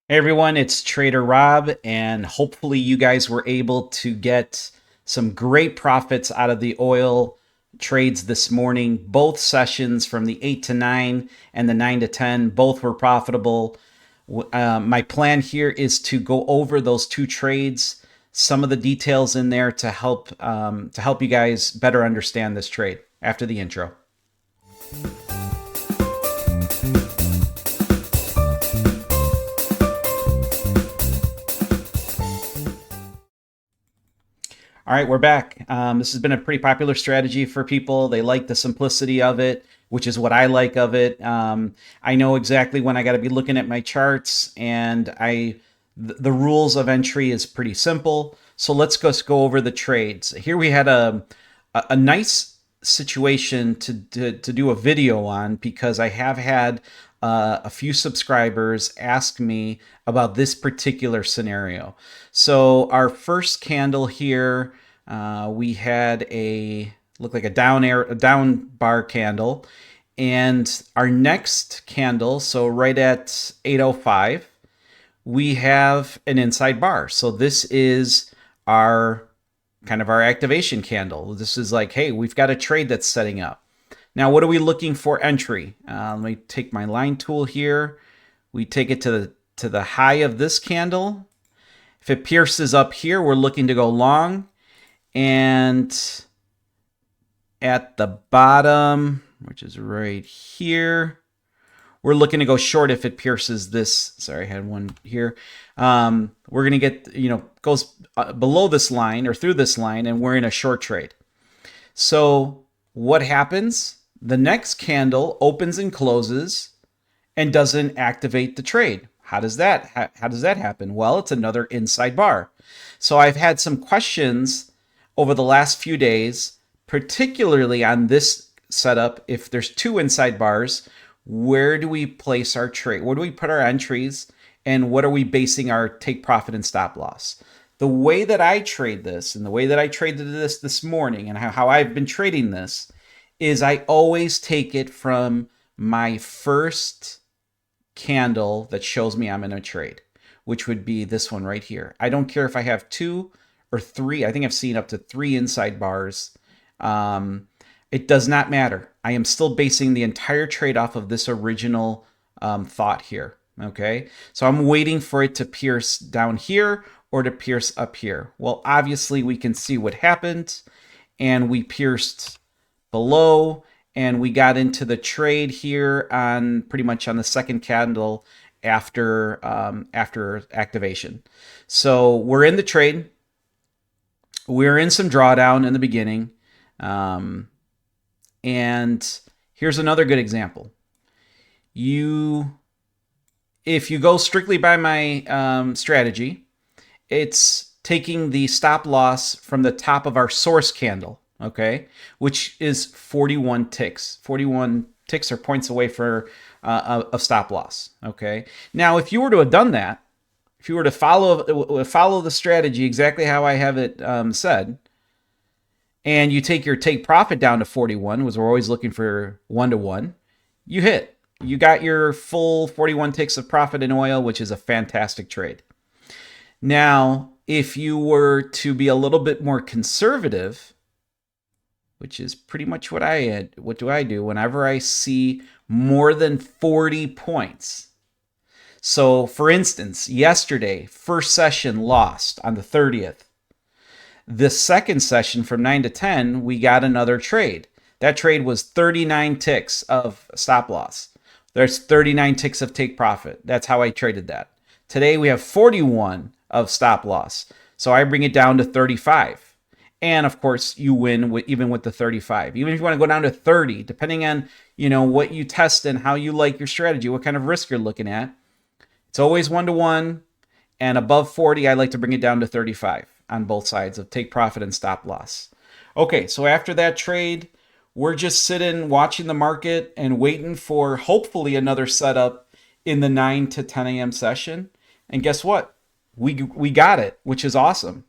Hey everyone, it's Trader Rob, and hopefully you guys were able to get some great profits out of the oil trades this morning. Both sessions from the 8 to 9 and the 9 to 10, both were profitable. My plan here is to go over those two trades, some of the details in there to help you guys better understand this trade after the intro. All right, we're back. This has been a pretty popular strategy for people. They like the simplicity of it, which is what I like of it. I know exactly when I got to be looking at my charts, and the rules of entry is pretty simple. So let's just go over the trades. Here we had a nice situation to do a video on because I have had a few subscribers ask me about this particular scenario. So our first candle here, we had a look like a down bar candle, and our next candle, so right at 8:05, we have an inside bar. So this is our kind of our activation candle. This is like, hey, we've got a trade that's setting up. Now, what are we looking for entry? Let me take my line tool here. We take it to the high of this candle. If it pierces up here, we're looking to go long. And at the bottom, which is right here, we're looking to go short if it pierces this. Sorry, I had one here. We're going to get, goes below this line or through this line, and we're in a short trade. So what happens? The next candle opens and closes and doesn't activate the trade. How does that happen? Well, it's another inside bar. So I've had some questions over the last few days, particularly on this setup. If there's two inside bars, where do we place our trade? Where do we put our entries? And what are we basing our take profit and stop loss? The way that I trade this and the way that I traded this morning and how I've been trading this is I always take it from my first candle that shows me I'm in a trade, which would be this one right here. I don't care if I have two or three. I think I've seen up to three inside bars. It does not matter. I am still basing the entire trade off of this original thought here. Okay, so I'm waiting for it to pierce down here or to pierce up here. Well, obviously we can see what happened, and we pierced below, and we got into the trade here on pretty much on the second candle after after activation. So we're in the trade. We're in some drawdown in the beginning, and here's another good example. If you go strictly by my strategy, it's taking the stop loss from the top of our source candle, okay, which is 41 ticks. 41 ticks are points away for a stop loss, okay? Now, if you were to have done that, if you were to follow the strategy exactly how I have it said, and you take your take profit down to 41, because we're always looking for 1-to-1, you hit. You got your full 41 ticks of profit in oil, which is a fantastic trade. Now, if you were to be a little bit more conservative, which is pretty much what do I do whenever I see more than 40 points? So, for instance, yesterday, first session lost on the 30th. The second session from 9 to 10, we got another trade. That trade was 39 ticks of stop loss. There's 39 ticks of take profit. That's how I traded that. Today we have 41 of stop loss. So I bring it down to 35. And of course, you win even with the 35. Even if you want to go down to 30, depending on, what you test and how you like your strategy, what kind of risk you're looking at. It's always 1-to-1, and above 40, I like to bring it down to 35 on both sides of take profit and stop loss. Okay, so after that trade, we're just sitting watching the market and waiting for hopefully another setup in the 9 to 10 a.m. session. And guess what? We got it, which is awesome.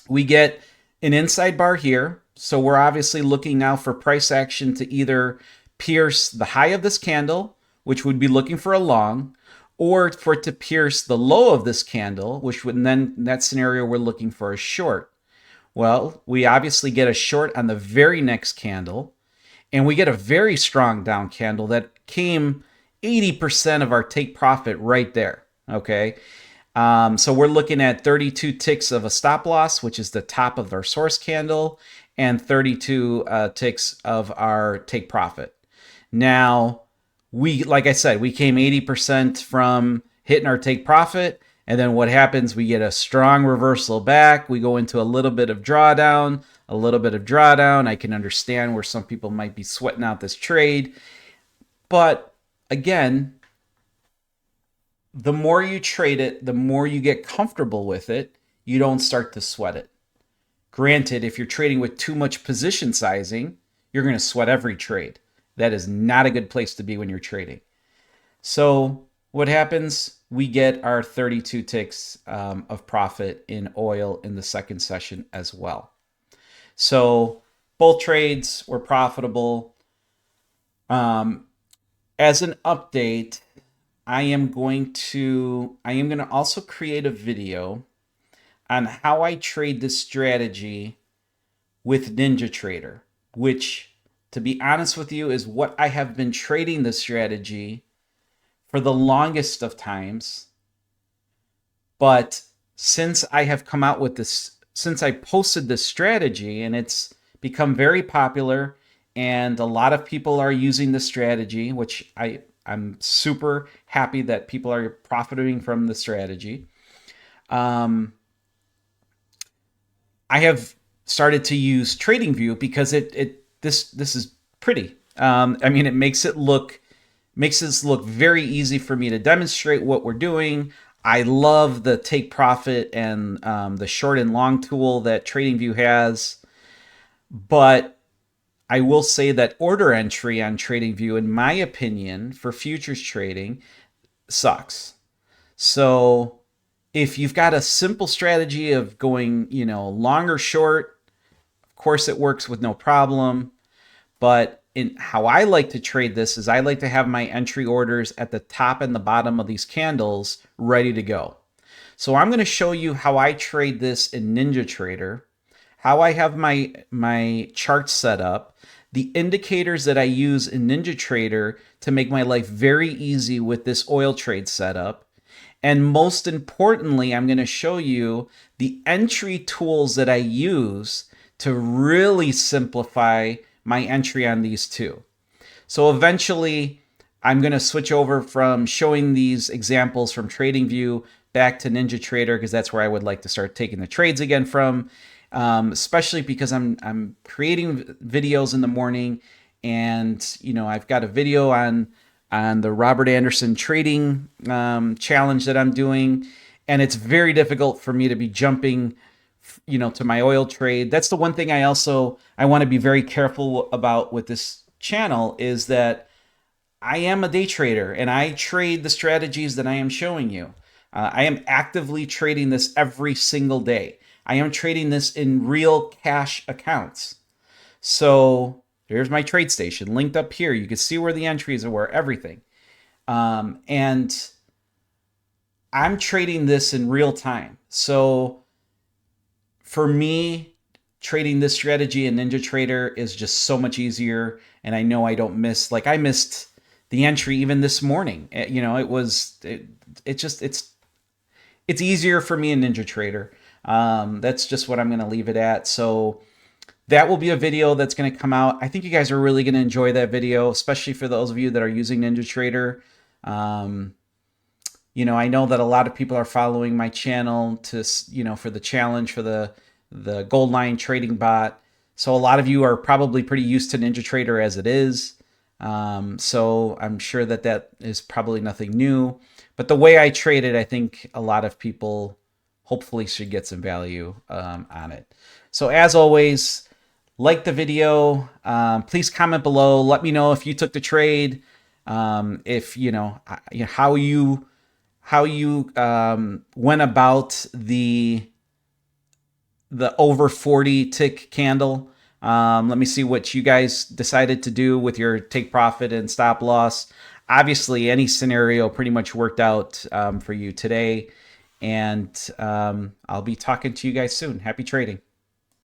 We get an inside bar here. So we're obviously looking now for price action to either pierce the high of this candle, which would be looking for a long, or for it to pierce the low of this candle, which would then, in that scenario, we're looking for a short. Well, we obviously get a short on the very next candle, and we get a very strong down candle that came 80% of our take profit right there. Okay. So we're looking at 32 ticks of a stop loss, which is the top of our source candle, and 32 ticks of our take profit. Now, like I said, we came 80% from hitting our take profit. And then what happens? We get a strong reversal back. We go into a little bit of drawdown, a little bit of drawdown. I can understand where some people might be sweating out this trade. But again, the more you trade it, the more you get comfortable with it, you don't start to sweat it. Granted, if you're trading with too much position sizing, you're going to sweat every trade. That is not a good place to be when you're trading. So what happens? We get our 32 ticks of profit in oil in the second session as well. So both trades were profitable. As an update, I am going to also create a video on how I trade this strategy with NinjaTrader, which, to be honest with you, is what I have been trading this strategy for the longest of times. But since I have come out with this, since I posted this strategy, and it's become very popular, and a lot of people are using this strategy, which I'm super happy that people are profiting from the strategy. I have started to use TradingView because this is pretty. I mean, it makes this look very easy for me to demonstrate what we're doing. I love the take profit and the short and long tool that TradingView has, but I will say that order entry on TradingView, in my opinion, for futures trading, sucks. So if you've got a simple strategy of going, long or short, of course it works with no problem. But in how I like to trade this is I like to have my entry orders at the top and the bottom of these candles ready to go. So I'm going to show you how I trade this in NinjaTrader, how I have my charts set up, the indicators that I use in NinjaTrader to make my life very easy with this oil trade setup. And most importantly, I'm going to show you the entry tools that I use to really simplify my entry on these two. So eventually, I'm going to switch over from showing these examples from TradingView back to NinjaTrader, because that's where I would like to start taking the trades again from. Especially because I'm creating videos in the morning, and I've got a video on the Robert Anderson trading challenge that I'm doing, and it's very difficult for me to be jumping to my oil trade. That's the one thing I want to be very careful about with this channel, is that I am a day trader and I trade the strategies that I am showing you. I am actively trading this every single day. I am trading this in real cash accounts. So here's my TradeStation linked up here. You can see where the entries are, where everything. And I'm trading this in real time. So for me, trading this strategy in NinjaTrader is just so much easier. And I know I don't miss, I missed the entry even this morning. It's easier for me in NinjaTrader. That's just what I'm going to leave it at. So that will be a video that's going to come out. I think you guys are really going to enjoy that video, especially for those of you that are using NinjaTrader. I know that a lot of people are following my channel to, for the challenge for the Goldline trading bot. So a lot of you are probably pretty used to NinjaTrader as it is. So I'm sure that is probably nothing new. But the way I trade it, I think a lot of people hopefully should get some value on it. So as always, like the video. Please comment below. Let me know if you took the trade. If how you went about the over 40 tick candle. Let me see what you guys decided to do with your take profit and stop loss. obviously, any scenario pretty much worked out for you today. And I'll be talking to you guys soon. Happy trading.